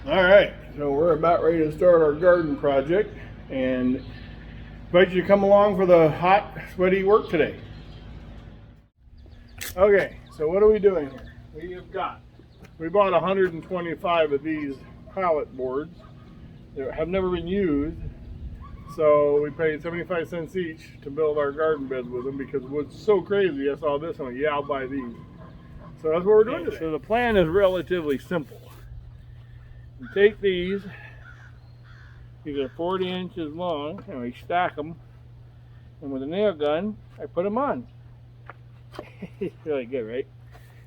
All right, so we're about ready to start our garden project and invite you to come along for the hot, sweaty work today. Okay, so what are we doing here? We bought 125 of these pallet boards that have never been used. So we paid 75 cents each to build our garden beds with them because wood's so crazy. I saw this and I went, yeah, I'll buy these. So that's what we're doing today. So the plan is relatively simple. You take these are 40 inches long, and we stack them, and with a nail gun, I put them on. It's really good, right?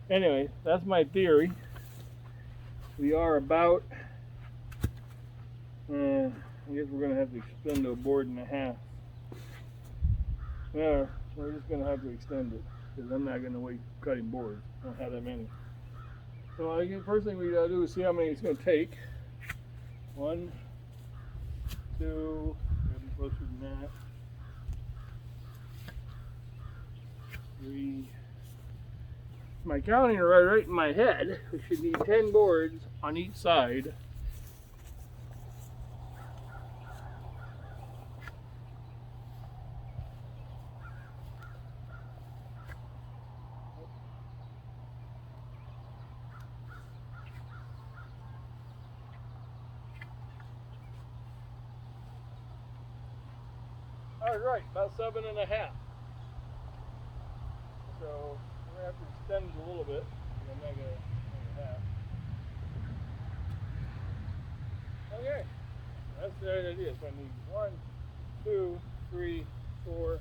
Anyway, that's my theory. We are about, I guess we're going to have to extend a board and a half. Yeah, we're just going to have to extend it, because I'm not going to wait cutting boards. I don't have that many. So I guess first thing we got to do is see how many it's going to take. 1, 2, maybe closer than that. 3. My counting right in my head. We should need 10 boards on each side. All right, about 7.5. So we're gonna have to extend it a little bit. I'm not gonna make it half. Okay, that's the idea. So I need 1, 2, 3, 4,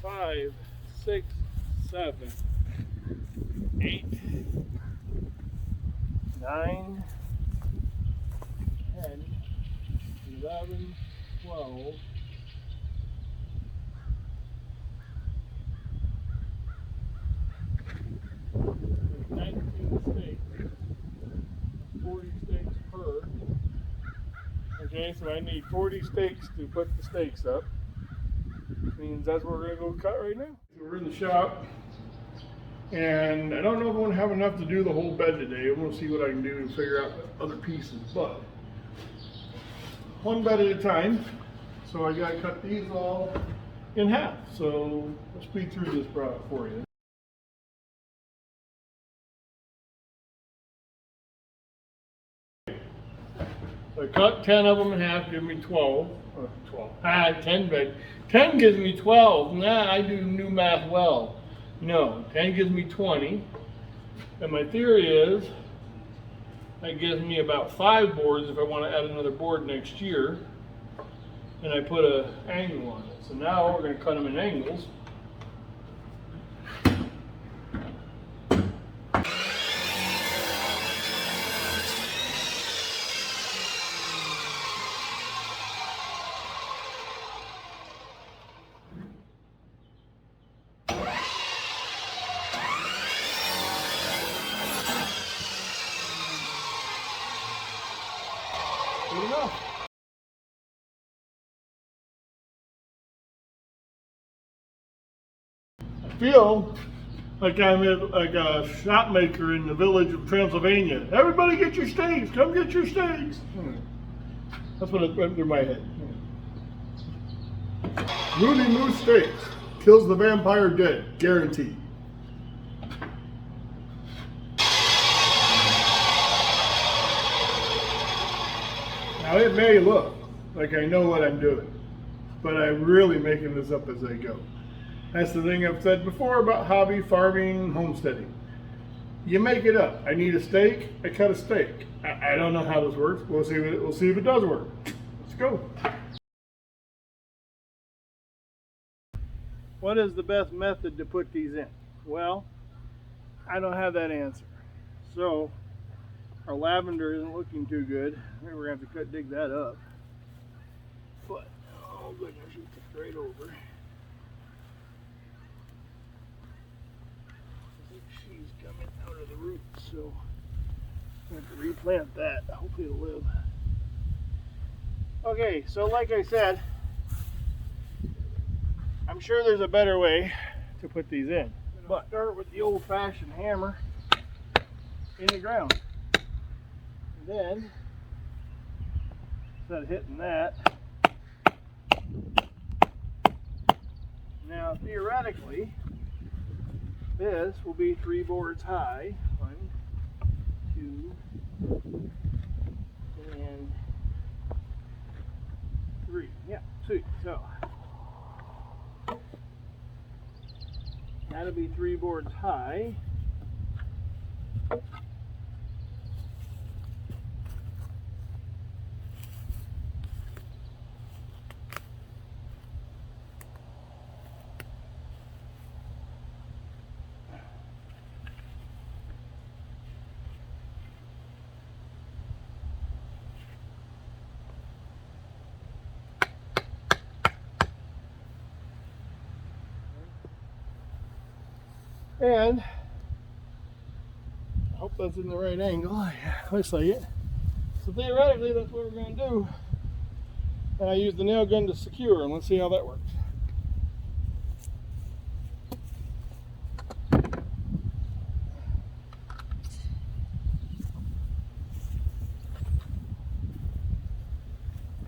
5, 6, 7, 8, 9, 10, 11, 12. 19 stakes, 40 stakes per. Okay, so I need 40 stakes to put the stakes up. Which means that's what we're going to go cut right now. So we're in the shop, and I don't know if I'm going to have enough to do the whole bed today. I'm going to see what I can do to figure out the other pieces, but one bed at a time. So I got to cut these all in half. So let's speed through this product for you. I cut 10 of them in half, give me 12. 10 bed. 10 gives me 12. Nah, I do new math well. No, 10 gives me 20. And my theory is, that gives me about 5 boards if I want to add another board next year. And I put an angle on it. So now we're going to cut them in angles. Good enough. I feel like I'm like a shop maker in the village of Transylvania. Everybody get your stakes. Come get your stakes. That's what it went through my head. Moody Moose Steaks. Kills the vampire dead. Guaranteed. Now it may look like I know what I'm doing, but I'm really making this up as I go. That's the thing I've said before about hobby farming, homesteading. You make it up. I need a steak, I cut a steak. I don't know how this works. We'll see if it does work. Let's go. What is the best method to put these in? Well, I don't have that answer. So our lavender isn't looking too good. Maybe we're gonna have to dig that up. But oh goodness, it's right over. She's coming out of the roots, so I have to replant that. Hopefully it'll live. Okay, so like I said, I'm sure there's a better way to put these in. But start with the old-fashioned hammer in the ground. And then instead of hitting that. Now theoretically, this will be 3 boards high. 1, 2, and 3. Yeah, sweet. So that'll be 3 boards high. And I hope that's in the right angle. Yeah, looks like it. So theoretically, that's what we're going to do. And I use the nail gun to secure them. Let's see how that works.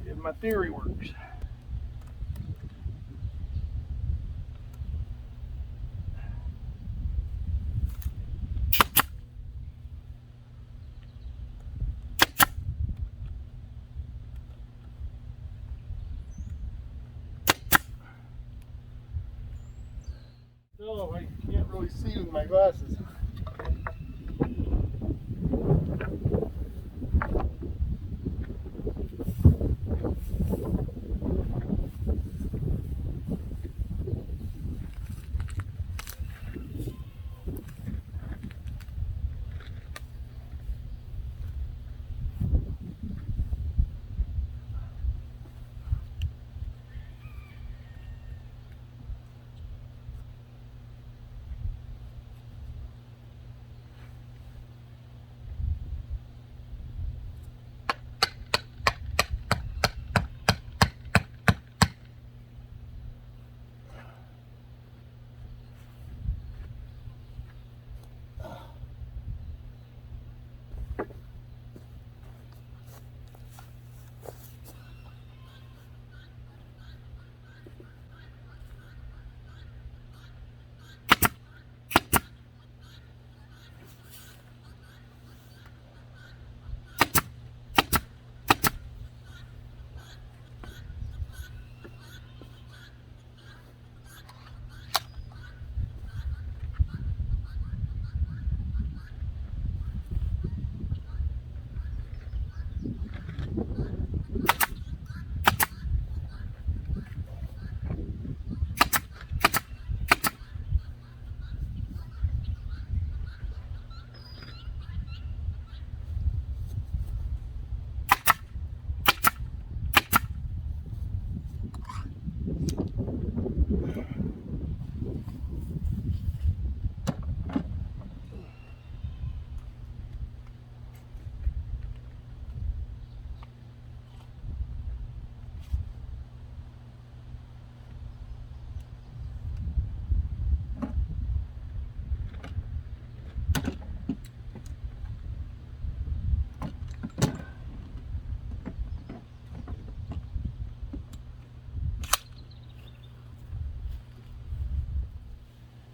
If my theory works. No, I can't really see with my glasses.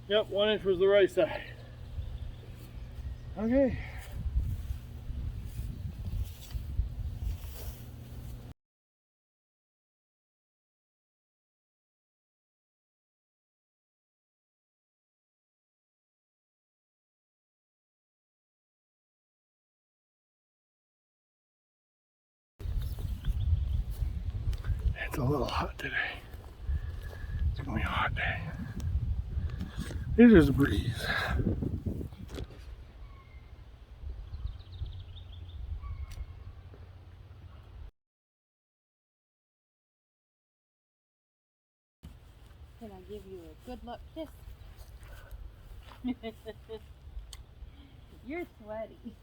Yep, 1 inch was the right side. Okay. It's a little hot today. It's gonna be a hot day. There's a breeze. Can I give you a good luck kiss? You're sweaty.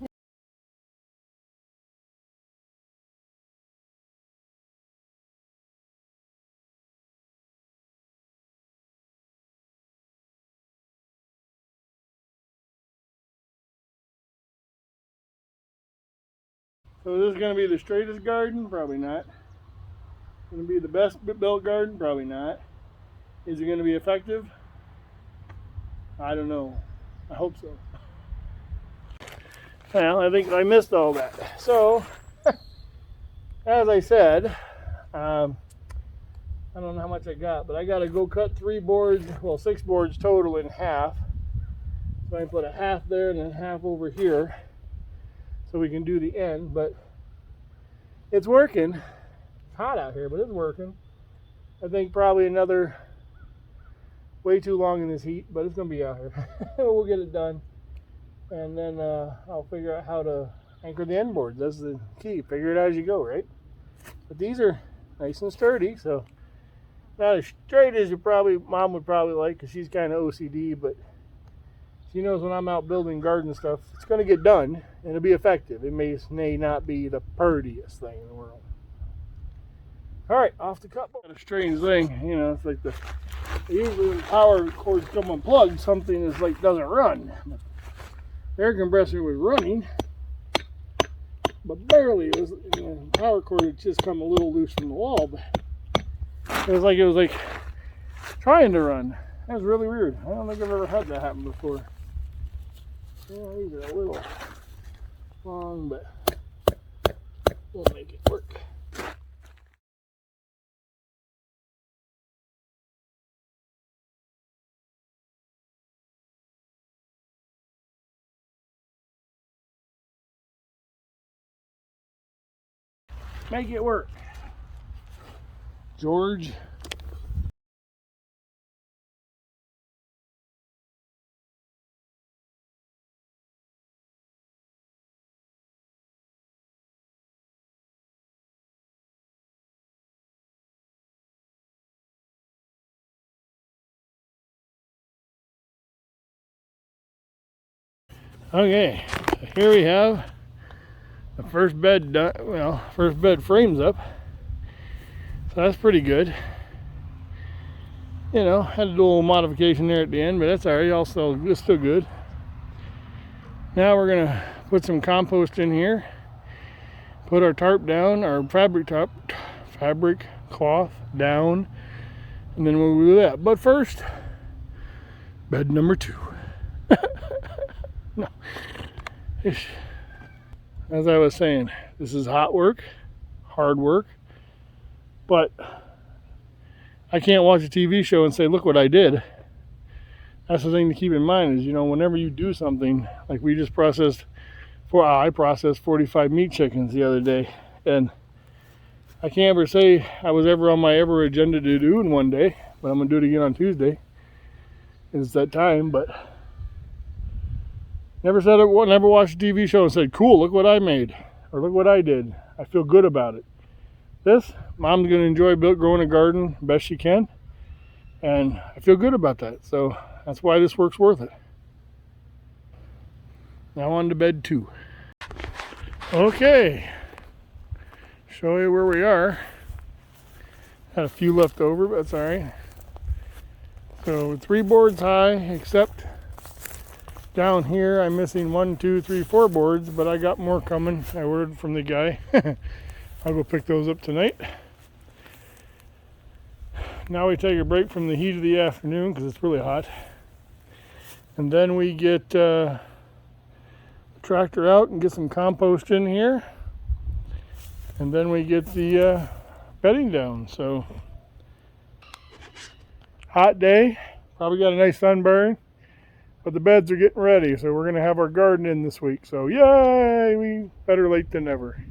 So is this going to be the straightest garden? Probably not. Going to be the best built garden? Probably not. Is it going to be effective? I don't know. I hope so. Well, I think I missed all that. So, as I said, I don't know how much I got, but I got to go cut 3 boards, well, 6 boards total in half. So I can put a half there and then half over here so we can do the end, but it's working. It's hot out here, but it's working. I think probably another way too long in this heat, but it's going to be out here. We'll get it done. And then I'll figure out how to anchor the end boards. That's the key. Figure it out as you go, right? But these are nice and sturdy, so not as straight as Mom would probably like, because she's kind of OCD, but she knows when I'm out building garden stuff, it's going to get done, and it'll be effective. It may not be the prettiest thing in the world. All right, off the cut. A strange thing, you know, it's like usually when power cords come unplugged, something is like doesn't run. The air compressor was running, but barely. It was, you know, the power cord had just come a little loose from the wall, but it was like trying to run. That was really weird. I don't think I've ever had that happen before. Yeah, these are a little long, but we'll make it work. Make it work. George. Okay, so here we have the first bed done. Well, first bed frames up, so that's pretty good. You know, had to do a little modification there at the end, but that's all right. It's still good. Now we're gonna put some compost in here, put our tarp down, our fabric cloth down, and then we'll do that. But first, bed number 2. No. As I was saying, this is hot work, hard work, but I can't watch a TV show and say, look what I did. That's the thing to keep in mind is, you know, whenever you do something, like I processed 45 meat chickens the other day, and I can't ever say I was ever on my agenda to do in one day, but I'm going to do it again on Tuesday. It's that time, but never watched a TV show and said, cool, look what I made, or look what I did. I feel good about it. This, Mom's going to enjoy growing a garden best she can, and I feel good about that. So that's why this work's worth it. Now on to bed 2. Okay, show you where we are. Had a few left over, but that's all right. So 3 boards high, except down here I'm missing 1, 2, 3, 4 boards, but I got more coming. I ordered from the guy. I'll go pick those up tonight. Now we take a break from the heat of the afternoon because it's really hot, and then we get the tractor out and get some compost in here, and then we get the bedding down. So hot day, probably got a nice sunburn, but the beds are getting ready, so we're going to have our garden in this week. So yay, we better late than never.